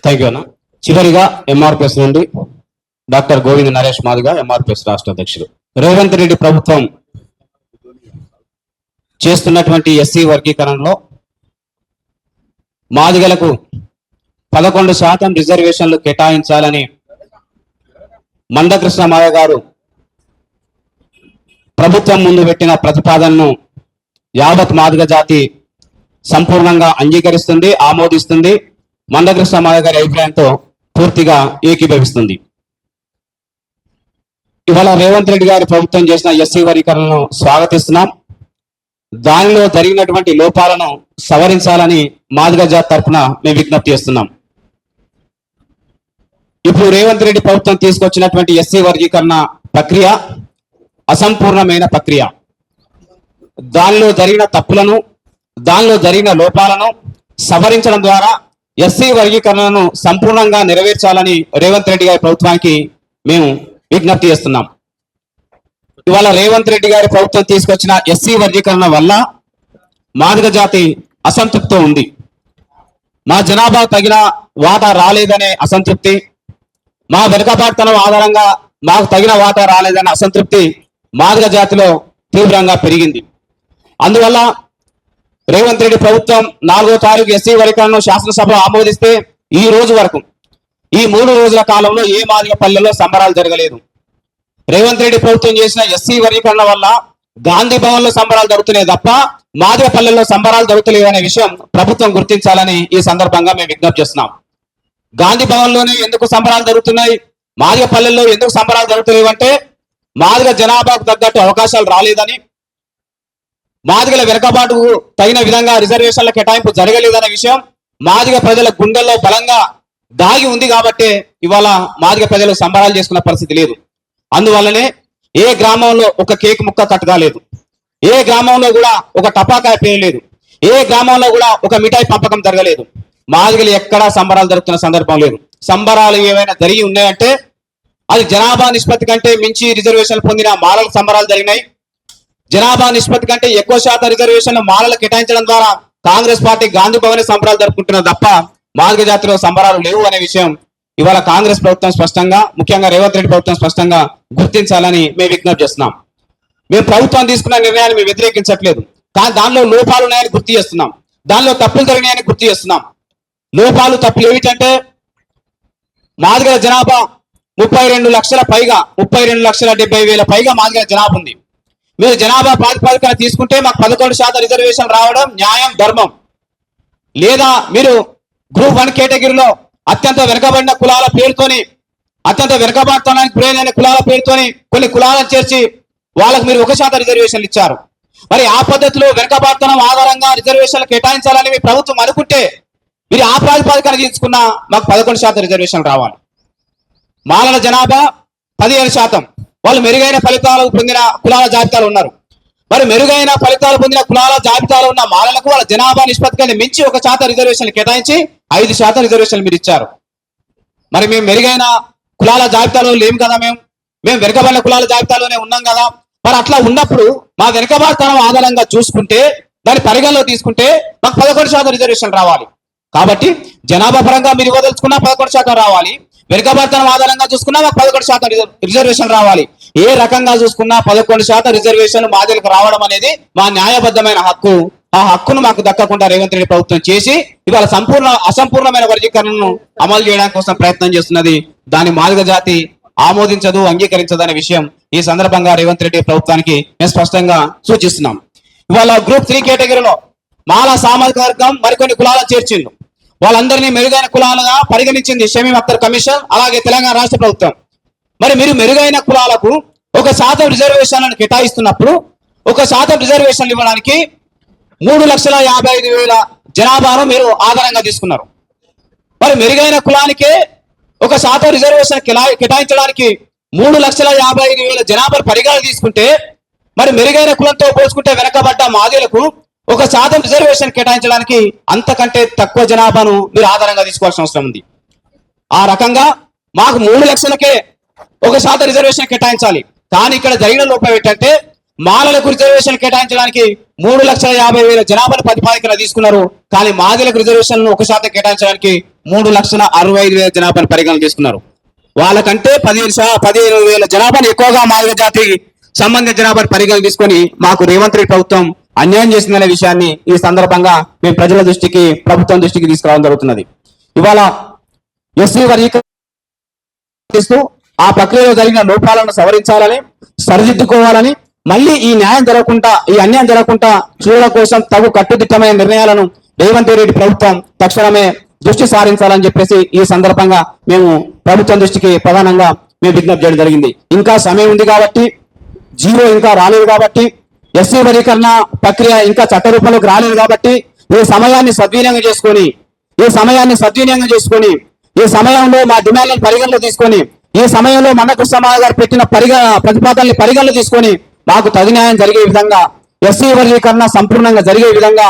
Thank you అన్న. చివరిగా ఎంఆర్పిఎస్ నుండి డాక్టర్ గోవింద్ నరేష్ మాదిగా, ఎంఆర్పిఎస్ రాష్ట్ర అధ్యక్షుడు. రేవంత్ రెడ్డి ప్రభుత్వం చేస్తున్నటువంటి ఎస్సీ వర్గీకరణలో మాదిగలకు 11% రిజర్వేషన్లు కేటాయించాలని మందకృష్ణ మాయ గారు ప్రభుత్వం ముందు పెట్టిన ప్రతిపాదనను యావత్ మాదిగ జాతి సంపూర్ణంగా అంగీకరిస్తుంది, ఆమోదిస్తుంది. మందకృష్ణ మాయ గారి అభిప్రాయంతో పూర్తిగా ఏకీభవిస్తుంది. ఇవాళ రేవంత్ రెడ్డి గారి ప్రభుత్వం చేసిన ఎస్సీ వర్గీకరణను స్వాగతిస్తున్నాం. దానిలో జరిగినటువంటి లోపాలను సవరించాలని మాదిగ జాతి తరఫున మేము విజ్ఞప్తి చేస్తున్నాం. ఇప్పుడు రేవంత్ రెడ్డి ప్రభుత్వం తీసుకొచ్చినటువంటి ఎస్సీ వర్గీకరణ ప్రక్రియ అసంపూర్ణమైన ప్రక్రియ. దానిలో జరిగిన తప్పులను, దానిలో జరిగిన లోపాలను సవరించడం ద్వారా ఎస్సీ వర్గీకరణను సంపూర్ణంగా నెరవేర్చాలని రేవంత్ రెడ్డి గారి ప్రభుత్వానికి మేము విజ్ఞప్తి చేస్తున్నాం. ఇవాళ రేవంత్ రెడ్డి గారి ప్రభుత్వం తీసుకొచ్చిన ఎస్సీ వర్గీకరణ వల్ల మాదిగ జాతి అసంతృప్తితో ఉంది. మా జనాభా తగిన వాటా రాలేదనే అసంతృప్తి, మా వెనుకబాటుతనం ఆధారంగా మాకు తగిన వాటా రాలేదనే అసంతృప్తి మాదిగ జాతిలో తీవ్రంగా పెరిగింది. అందువల్ల రేవంత్ రెడ్డి ప్రభుత్వం 4వ తారీఖు ఎస్సీ వర్గీకరణను శాసనసభ ఆమోదిస్తే ఈ రోజు వరకు, ఈ 3 రోజుల కాలంలో ఏ మాదిగ పల్లెల్లో సంబరాలు జరగలేదు. రేవంత్ రెడ్డి ప్రభుత్వం చేసిన ఎస్సీ వర్గీకరణ వల్ల గాంధీ భవన్ లో సంబరాలు జరుగుతున్నాయి తప్ప మాదిగ పల్లెల్లో సంబరాలు జరుగుతలేవు అనే విషయం ప్రభుత్వం గుర్తించాలని ఈ సందర్భంగా మేము విజ్ఞప్తి చేస్తున్నాం. గాంధీ భవన్ లోనే ఎందుకు సంబరాలు జరుగుతున్నాయి, మాదిగ పల్లెల్లో ఎందుకు సంబరాలు జరుగుతలేవు అంటే మాదిగ జనాభాకు తగ్గట్టు అవకాశాలు రాలేదని, మాదిగల వెనుకబాటు తగిన విధంగా రిజర్వేషన్ల కేటాయింపు జరగలేదనే విషయం మాదిగ ప్రజల గుండెల్లో బలంగా దాగి ఉంది. కాబట్టి ఇవాళ మాదిగ ప్రజలు సంబరాలు చేసుకున్న పరిస్థితి లేదు. అందువల్లనే ఏ గ్రామంలో ఒక కేక్ ముక్క కట్ కాలేదు, ఏ గ్రామంలో కూడా ఒక టపాకాయ పేయలేదు, ఏ గ్రామంలో కూడా ఒక మిఠాయి పంపకం జరగలేదు. మాదిగలు ఎక్కడా సంబరాలు జరుగుతున్న సందర్భం లేదు. సంబరాలు ఏమైనా జరిగి ఉన్నాయంటే అది జనాభా నిష్పత్తి కంటే మించి రిజర్వేషన్లు పొందిన మాలల సంబరాలు జరిగినాయి. జనాభా నిష్పత్తి కంటే ఎక్కువ శాతం రిజర్వేషన్లు మాలలు కేటాయించడం ద్వారా కాంగ్రెస్ పార్టీ గాంధీ భవన్ సంబరాలు జరుపుకుంటున్నది తప్ప మాదిగ జాతిలో సంబరాలు లేవు అనే విషయం ఇవాళ కాంగ్రెస్ ప్రభుత్వం స్పష్టంగా, ముఖ్యంగా రేవంత్ రెడ్డి ప్రభుత్వం స్పష్టంగా గుర్తించాలని మేము విజ్ఞప్తి చేస్తున్నాం. మేము ప్రభుత్వం తీసుకున్న నిర్ణయాన్ని మేము వ్యతిరేకించట్లేదు, కానీ దానిలో లోపాలు ఉన్నాయని గుర్తు చేస్తున్నాం, దానిలో తప్పులు జరిగినాయని గుర్తు చేస్తున్నాం. లోపాలు తప్పులు ఏమిటంటే మాదిగల జనాభా 32 లక్షల పైగా, 32,70,000 పైగా మాదిగల జనాభా ఉంది. మీరు జనాభా ప్రాతిపదికన తీసుకుంటే మాకు 11% రిజర్వేషన్ రావడం న్యాయం, ధర్మం. లేదా మీరు గ్రూప్ 1 కేటగిరీలో అత్యంత వెనుకబడిన కులాల పేరుతోని, అత్యంత వెనుకబాటుతనానికి గురైన కులాల పేరుతోని కొన్ని కులాలను చేర్చి వాళ్ళకు మీరు 1% రిజర్వేషన్లు ఇచ్చారు. మరి ఆ పద్ధతిలో వెనుకబాటుతనం ఆధారంగా రిజర్వేషన్లు కేటాయించాలని మీ ప్రభుత్వం అనుకుంటే మీరు ఆ ప్రాతిపదికన తీసుకున్న మాకు 11% రిజర్వేషన్ రావాలి. మాలల జనాభా 15%, వాళ్ళు మెరుగైన ఫలితాలు పొందిన కులాల జాబితాలు ఉన్నారు. మరి మెరుగైన ఫలితాలు పొందిన కులాల జాబితాలో ఉన్న మాలలకు వాళ్ళ జనాభా నిష్పత్తి కంటే మించి 1% రిజర్వేషన్లు కేటాయించి 5% రిజర్వేషన్లు మీరు ఇచ్చారు. మరి మేము మెరుగైన కులాల జాబితాలో లేము కదా, మేము వెనుకబడిన కులాల జాబితాలోనే ఉన్నాం కదా. మరి అట్లా ఉన్నప్పుడు మా వెనుకబాటుతనం ఆధారంగా చూసుకుంటే, దాని పరిగణలో తీసుకుంటే మాకు 11% రిజర్వేషన్ రావాలి. కాబట్టి జనాభా పరంగా మీరు ఇవ్వదలుచుకున్నా 11% రావాలి, వెనుకబాటుతనం ఆధారంగా చూసుకున్నా మాకు 11% రిజర్వేషన్ రావాలి. ఏ రకంగా చూసుకున్నా 11% రిజర్వేషన్ మాదిగలకు రావడం అనేది మా న్యాయబద్ధమైన హక్కు. ఆ హక్కును మాకు దక్కకుండా రేవంత్ రెడ్డి ప్రభుత్వం చేసి ఇవాళ అసంపూర్ణమైన వర్గీకరణను అమలు చేయడానికి కోసం ప్రయత్నం చేస్తున్నది. దాని మాదిగ జాతి ఆమోదించదు, అంగీకరించదు అనే విషయం ఈ సందర్భంగా రేవంత్ రెడ్డి ప్రభుత్వానికి మేము స్పష్టంగా సూచిస్తున్నాం. ఇవాళ గ్రూప్ 3 కేటగిరీలో మాల సామాజిక వర్గం మరికొన్ని కులాలను చేర్చిండు. వాళ్ళందరినీ మెరుగైన కులాలుగా పరిగణించింది షమీమ్ అఖ్తర్ కమిషన్, అలాగే తెలంగాణ రాష్ట్ర ప్రభుత్వం. మరి మీరు మెరుగైన కులాలకు 1% రిజర్వేషన్లను కేటాయిస్తున్నప్పుడు 1% రిజర్వేషన్లు ఇవ్వడానికి 3,55,000 జనాభాను మీరు ఆధారంగా తీసుకున్నారు. మరి మెరుగైన కులానికే 1% రిజర్వేషన్ కేటాయించడానికి 3,55,000 జనాభాను పరిగణన తీసుకుంటే, మరి మెరుగైన కులంతో పోల్చుకుంటే వెనకబడ్డ మాదిగలకు 1% రిజర్వేషన్ కేటాయించడానికి అంతకంటే తక్కువ జనాభాను మీరు ఆధారంగా తీసుకోవాల్సిన అవసరం ఉంది. ఆ రకంగా మాకు 3 లక్షలకే 1% రిజర్వేషన్ కేటాయించాలి. కానీ ఇక్కడ జరిగిన లోపం ఏంటంటే మాలలకు రిజర్వేషన్ కేటాయించడానికి 3,50,000 జనాభాను ప్రతిపాదికన తీసుకున్నారు. కానీ మాదిలకు రిజర్వేషన్ 1% కేటాయించడానికి 3,65,000 జనాభాను పరిగణన తీసుకున్నారు. వాళ్ళకంటే 15,000 జనాభాను ఎక్కువగా మాదిగ జాతి సంబంధిత జనాభాను పరిగణన తీసుకొని మాకు రేవంత్ రెడ్డి ప్రభుత్వం అన్యాయం చేసిందనే విషయాన్ని ఈ సందర్భంగా మేము ప్రజల దృష్టికి, ప్రభుత్వం దృష్టికి తీసుకురావడం జరుగుతున్నది. ఇవాళ ఎస్సీ వర్గీకరిస్తూ ఆ ప్రక్రియలో జరిగిన లోపాలను సవరించాలని, సరిదిద్దుకోవాలని, మళ్ళీ ఈ న్యాయం జరగకుండా, ఈ అన్యాయం జరగకుండా చూడడం కోసం తగు కట్టుదిట్టమైన నిర్ణయాలను రేవంత్ రెడ్డి ప్రభుత్వం తక్షణమే దృష్టి సారించాలని చెప్పేసి ఈ సందర్భంగా మేము ప్రభుత్వం దృష్టికి ప్రధానంగా మేము విజ్ఞప్తి చేయడం జరిగింది. ఇంకా సమయం ఉంది కాబట్టి, జీవో ఇంకా రాలేదు కాబట్టి, ఎస్సీ వర్గీకరణ ప్రక్రియ ఇంకా చట్ట రూపంలోకి రాలేదు కాబట్టి ఈ సమయాన్ని సద్వినియోగం చేసుకొని ఈ సమయంలో మా డిమాండ్లను పరిగణలో తీసుకొని, ఈ సమయంలో మందకృష్ణ గారు పెట్టిన ప్రతిపాదనని పరిగణలో తీసుకొని మాకు తగు న్యాయం జరిగే విధంగా, ఎస్సీ వర్గీకరణ సంపూర్ణంగా జరిగే విధంగా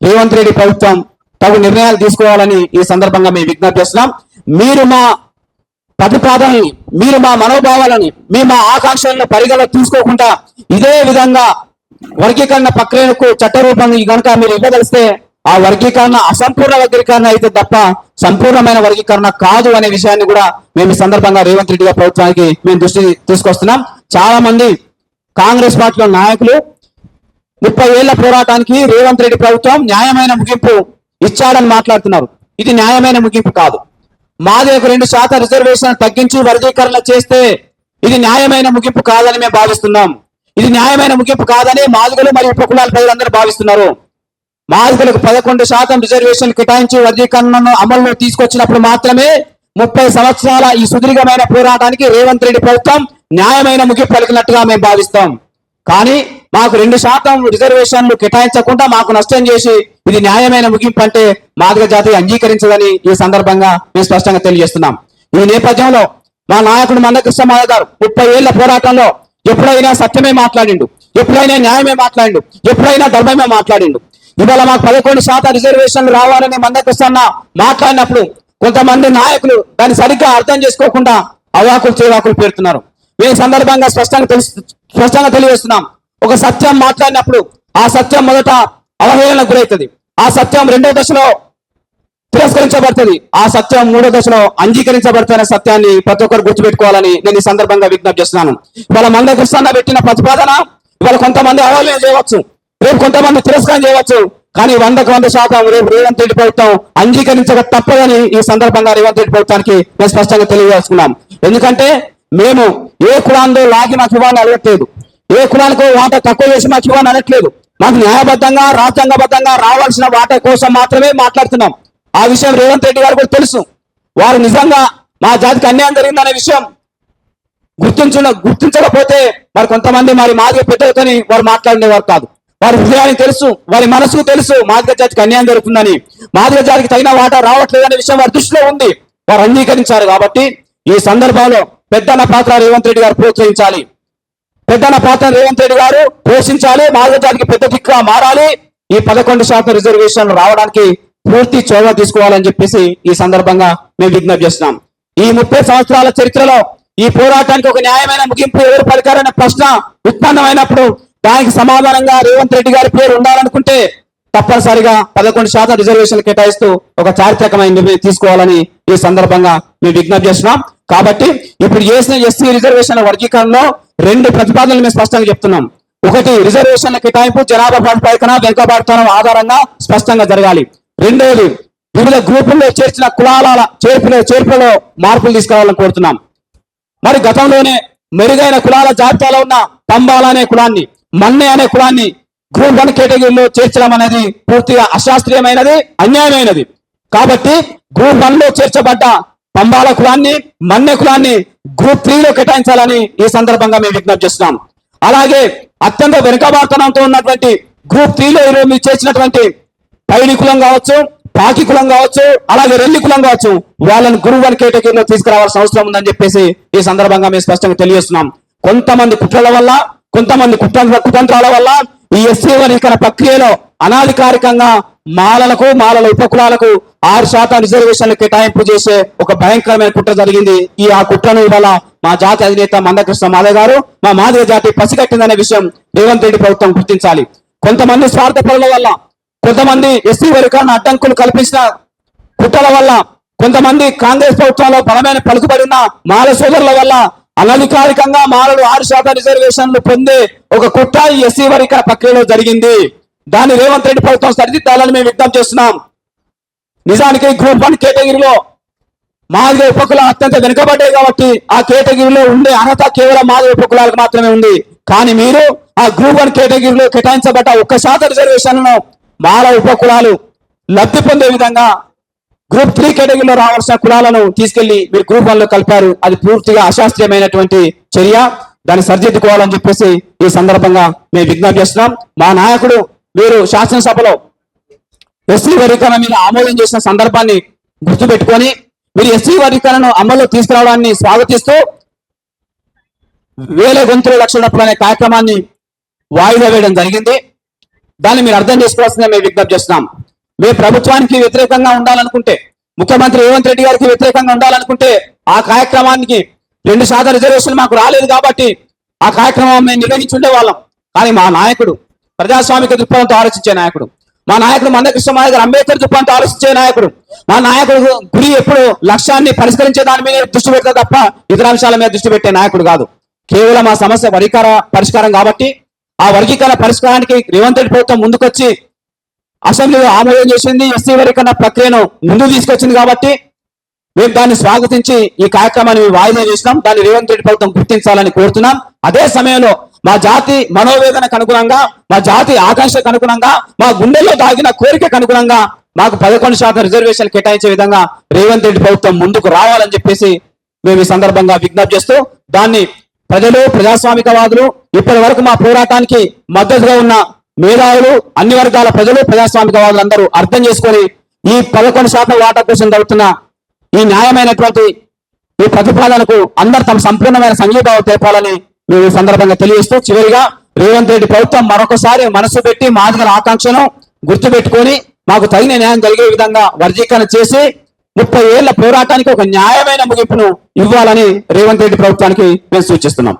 రేవంత్ రెడ్డి ప్రభుత్వం తగు నిర్ణయాలు తీసుకోవాలని ఈ సందర్భంగా మేము విజ్ఞప్తి చేస్తున్నాం. మీరు మా ప్రతిపాదనని, మీరు మా మనోభావాలని, మీ మా ఆకాంక్షలను పరిగణలో తీసుకోకుండా ఇదే విధంగా వర్గీకరణ ప్రక్రియకు చట్టరూపం కనుక మీరు ఇవ్వదలిస్తే ఆ వర్గీకరణ అసంపూర్ణ వర్గీకరణ అయితే తప్ప సంపూర్ణమైన వర్గీకరణ కాదు అనే విషయాన్ని కూడా మేము ఈ సందర్భంగా రేవంత్ రెడ్డి గారి ప్రభుత్వానికి మేము దృష్టి తీసుకొస్తున్నాం. చాలా మంది కాంగ్రెస్ పార్టీలో నాయకులు 30 ఏళ్ల పోరాటానికి రేవంత్ రెడ్డి ప్రభుత్వం న్యాయమైన ముగింపు ఇచ్చాడని మాట్లాడుతున్నారు. ఇది న్యాయమైన ముగింపు కాదు. మాదిగకు 2% రిజర్వేషన్ తగ్గించి వర్గీకరణ చేస్తే ఇది న్యాయమైన ముగింపు కాదని మేము భావిస్తున్నాం. ఇది న్యాయమైన ముగింపు కాదని మాదిగలు మరియు ఉపకులాల ప్రజలందరూ భావిస్తున్నారు. మాదిగలకు 11% రిజర్వేషన్ కేటాయించి వర్గీకరణను అమల్లో తీసుకొచ్చినప్పుడు మాత్రమే 30 సంవత్సరాల ఈ సుదీర్ఘమైన పోరాటానికి రేవంత్ రెడ్డి ప్రభుత్వం న్యాయమైన ముగింపు పలికినట్టుగా మేము భావిస్తాం. కానీ మాకు 2% రిజర్వేషన్లు కేటాయించకుండా మాకు నష్టం చేసి ఇది న్యాయమైన ముగింపు అంటే మాదిగ జాతి అంగీకరించదని ఈ సందర్భంగా మేము స్పష్టంగా తెలియజేస్తున్నాం. ఈ నేపథ్యంలో మా నాయకుడు మందకృష్ణ గారు 30 ఏళ్ల పోరాటంలో ఎప్పుడైనా సత్యమే మాట్లాడిండు, ఎప్పుడైనా న్యాయమే మాట్లాడిండు, ఎప్పుడైనా ధర్మమే మాట్లాడిండు. ఇవాళ మాకు 11% రిజర్వేషన్లు రావాలని మందకృష్ణ మాట్లాడినప్పుడు కొంతమంది నాయకులు దాన్ని సరిగ్గా అర్థం చేసుకోకుండా అవాకులు చేవాకులు పెడుతున్నారు. మేము సందర్భంగా స్పష్టంగా తెలియజేస్తున్నాం. ఒక సత్యం మాట్లాడినప్పుడు ఆ సత్యం మొదట అవహేళనకు గురవుతుంది, ఆ సత్యం 2వ దశలో తిరస్కరించబడుతుంది, ఆ సత్యం 3వ దశలో అంగీకరించబడుతున్న సత్యాన్ని ప్రతి ఒక్కరు గుర్తుపెట్టుకోవాలని నేను ఈ సందర్భంగా విజ్ఞప్తి చేస్తున్నాను. ఇవాళ మందకృష్ణ పెట్టిన ప్రతిపాదన ఇవాళ కొంతమంది అవహేళన చేయవచ్చు, రేపు కొంతమంది తిరస్కారం చేయవచ్చు, కానీ 100% రేపు రేవంత్ రెడ్డి ప్రభుత్వం అంగీకరించక తప్పదని ఈ సందర్భంగా రేవంత్ రెడ్డి ప్రభుత్వానికి మేము స్పష్టంగా తెలియజేసుకున్నాం. ఎందుకంటే మేము ఏ కులాందో లాగి మాకు ఇవ్వాలని అడగట్లేదు, ఏ కులానికి వాటా తక్కువ చేసి మాకు ఇవ్వాలని అనట్లేదు. మాకు న్యాయబద్ధంగా రాజ్యాంగబద్ధంగా రావాల్సిన వాటా కోసం మాత్రమే మాట్లాడుతున్నాం. ఆ విషయం రేవంత్ రెడ్డి గారు కూడా తెలుసు. వారు నిజంగా మా జాతికి అన్యాయం జరిగిందనే విషయం గుర్తించకపోతే మరి కొంతమంది మరి మాదిగ పెద్దలతోని వారు మాట్లాడినవారు కాదు. వారి హృదయానికి తెలుసు, వారి మనసుకు తెలుసు మాదిగ జాతికి అన్యాయం జరుగుతుందని, మాదిగ జాతికి తగిన వాటా రావట్లేదనే విషయం వారి దృష్టిలో ఉంది. వారు అంగీకరించారు. కాబట్టి ఈ సందర్భంలో పెద్దన్న పాత్ర రేవంత్ రెడ్డి గారు ప్రోత్సహించాలి, పెద్దన్న పాత్ర రేవంత్ రెడ్డి గారు పోషించాలి, మాదిగ జాతికి పెద్ద దిక్కుగా మారాలి. ఈ 11% రిజర్వేషన్లు రావడానికి పూర్తి చొరవ తీసుకోవాలని చెప్పేసి ఈ సందర్భంగా మేము విజ్ఞప్తి చేస్తున్నాం. ఈ 30 సంవత్సరాల చరిత్రలో ఈ పోరాటానికి ఒక న్యాయమైన ముగింపు ఎవరు పలికారనే ప్రశ్న ఉత్పన్నమైనప్పుడు దానికి సమాధానంగా రేవంత్ రెడ్డి గారి పేరు ఉండాలనుకుంటే తప్పనిసరిగా 11% రిజర్వేషన్లు కేటాయిస్తూ ఒక చారిత్రకమైన నిర్ణయం తీసుకోవాలని ఈ సందర్భంగా మేము విజ్ఞప్తి చేస్తున్నాం. కాబట్టి ఇప్పుడు చేసిన ఎస్సీ రిజర్వేషన్ల వర్గీకరణలో 2 ప్రతిపాదనలు మేము స్పష్టంగా చెప్తున్నాం. ఒకటి, రిజర్వేషన్ల కేటాయింపు జనాభా ప్రాతిపదికన వెనుకబాటుతనం ఆధారంగా స్పష్టంగా జరగాలి. రెండోది, వివిధ గ్రూపుల్లో చేర్చిన కులాల చేర్పులలో మార్పులు తీసుకురావాలని కోరుతున్నాం. మరి గతంలోనే మెరుగైన కులాల జాబితాలో ఉన్న పంబాల అనే కులాన్ని, మన్నె అనే కులాన్ని గ్రూప్ 1 కేటగిరీలో చేర్చడం అనేది పూర్తిగా అశాస్త్రీయమైనది, అన్యాయమైనది. కాబట్టి గ్రూప్ 1 లో చేర్చబడ్డ పంబాల కులాన్ని, మన్నె కులాన్ని గ్రూప్ 3లో కేటాయించాలని ఈ సందర్భంగా మేము విజ్ఞప్తి చేస్తున్నాం. అలాగే అత్యంత వెనుకబాటుతనంతో ఉన్నటువంటి గ్రూప్ 3లో మీరు చేర్చినటువంటి పైడి కులం కావచ్చు, పాకి కులం కావచ్చు, అలాగే రెల్లి కులం కావచ్చు, వాళ్ళని గ్రూప్ 1 కేటగిరీలో తీసుకురావాల్సిన అవసరం ఉందని చెప్పేసి ఈ సందర్భంగా మేము స్పష్టంగా తెలియజేస్తున్నాం. కొంతమంది కుట్రల వల్ల, కొంతమంది కుతంత్రాల వల్ల ఈ ఎస్సీ వర్గీకరణ ప్రక్రియలో అనాధికారికంగా మాలల ఉపకులాలకు 6% రిజర్వేషన్లు కేటాయింపు చేసే ఒక భయంకరమైన కుట్ర జరిగింది. ఆ కుట్రను ఇవాళ మా జాతి అధినేత మందకృష్ణ మాదిగ గారు, మా మాదిగ జాతి పసిగట్టిందనే విషయం రేవంత్ రెడ్డి ప్రభుత్వం గుర్తించాలి. కొంతమంది స్వార్థ పరుల వల్ల, కొంతమంది ఎస్సీ వర్గీకరణ అడ్డంకులు కల్పించిన కుట్రల వల్ల కొంతమంది కాంగ్రెస్ ప్రభుత్వంలో బలమైన పలుకుబడి ఉన్న మాల సోదరుల వల్ల అనధికారికంగా మాలలు 6% రిజర్వేషన్లు పొందే ఒక కుట్ర ఈ ఎస్సీ వర్గీకరణ ప్రక్రియలో జరిగింది. దాన్ని రేవంత్ రెడ్డి ప్రభుత్వం సరిదిద్దాలని మేము విజ్ఞప్తి చేస్తున్నాం. నిజానికి గ్రూప్ 1 కేటగిరీలో మాదిగ ఉపకులాలు అత్యంత వెనుకబడ్డాయి కాబట్టి ఆ కేటగిరీలో ఉండే అర్హత కేవలం మాదిగ ఉపకులాలకు మాత్రమే ఉంది. కానీ మీరు ఆ గ్రూప్ 1 కేటగిరీలో కేటాయించబడ్డ 1% రిజర్వేషన్లను మాల ఉపకులాలు లబ్ధి పొందే విధంగా గ్రూప్ 3 కేటగిరీలో రావాల్సిన కులాలను తీసుకెళ్లి మీరు గ్రూప్ 1 లో కలిపారు. అది పూర్తిగా అశాస్త్రీయమైనటువంటి చర్య. దాన్ని సరిదిద్దుకోవాలని చెప్పేసి ఈ సందర్భంగా మేము విజ్ఞప్తి చేస్తున్నాం. మా నాయకుడు మీరు శాసనసభలో ఎస్సీ వర్గీకరణ మీద ఆమోదం చేసిన సందర్భాన్ని గుర్తుపెట్టుకొని మీరు ఎస్సీ వర్గీకరణను అమల్లో తీసుకురావడాన్ని స్వాగతిస్తూ వేల గొంతుల లక్షల డబ్బులు అనే కార్యక్రమాన్ని వాయిదా వేయడం జరిగింది. దాన్ని మీరు అర్థం చేసుకోవాల్సిందే మేము విజ్ఞప్తి చేస్తున్నాం. మేము ప్రభుత్వానికి వ్యతిరేకంగా ఉండాలనుకుంటే, ముఖ్యమంత్రి రేవంత్ రెడ్డి గారికి వ్యతిరేకంగా ఉండాలనుకుంటే ఆ కార్యక్రమానికి 2% రిజర్వేషన్ మాకు రాలేదు కాబట్టి ఆ కార్యక్రమం మేము నిర్వహించి ఉండేవాళ్ళం. కానీ మా నాయకుడు ప్రజాస్వామిక దృక్పథంతో ఆలోచించే నాయకుడు, మా నాయకుడు మందకృష్ణ మాదిగ గారు అంబేద్కర్ దృక్పథంతో ఆలోచించే నాయకుడు, మా నాయకుడు గురి ఎప్పుడు లక్ష్యాన్ని పరిష్కరించే దాని మీద దృష్టి పెడతా తప్ప ఇతర అంశాల మీద దృష్టి పెట్టే నాయకుడు కాదు. కేవలం ఆ సమస్య పరిష్కారం కాబట్టి ఆ వర్గీకరణ పరిష్కారానికి రేవంత్ రెడ్డి ప్రభుత్వం ముందుకొచ్చి అసెంబ్లీలో ఆమోదం చేసింది. ఎస్సీ వర్గీకరణ ప్రక్రియను ముందుకు తీసుకొచ్చింది కాబట్టి మేము దాన్ని స్వాగతించి ఈ కార్యక్రమాన్ని వాయిదా చేసినాం. దాన్ని రేవంత్ రెడ్డి ప్రభుత్వం గుర్తించాలని కోరుతున్నాం. అదే సమయంలో మా జాతి మనోవేదనకు అనుగుణంగా, మా జాతి ఆకాంక్షకు అనుగుణంగా, మా గుండెల్లో దాగిన కోరికకు అనుగుణంగా మాకు 11% రిజర్వేషన్ కేటాయించే విధంగా రేవంత్ రెడ్డి ప్రభుత్వం ముందుకు రావాలని చెప్పేసి మేము ఈ సందర్భంగా విజ్ఞప్తి చేస్తూ దాన్ని ప్రజలు, ప్రజాస్వామికవాదులు, ఇప్పటి వరకు మా పోరాటానికి మద్దతుగా ఉన్న మేధావులు, అన్ని వర్గాల ప్రజలు, ప్రజాస్వామికవాదులు అందరూ అర్థం చేసుకొని ఈ 11% వాటా కోసం జరుగుతున్న ఈ న్యాయమైనటువంటి ఈ ప్రతిపాదనకు అందరు తమ సంపూర్ణమైన సంఘీభావం తెలపాలని మేము ఈ సందర్భంగా తెలియజేస్తూ చివరిగా రేవంత్ రెడ్డి ప్రభుత్వం మరొకసారి మనసు పెట్టి మాదిగల ఆకాంక్షను గుర్తుపెట్టుకొని మాకు తగిన న్యాయం జరిగే విధంగా వర్గీకరణ చేసి 30 ఏళ్ల పోరాటానికి ఒక న్యాయమైన ముగింపును ఇవ్వాలని రేవంత్ రెడ్డి ప్రభుత్వానికి మేము సూచిస్తున్నాం.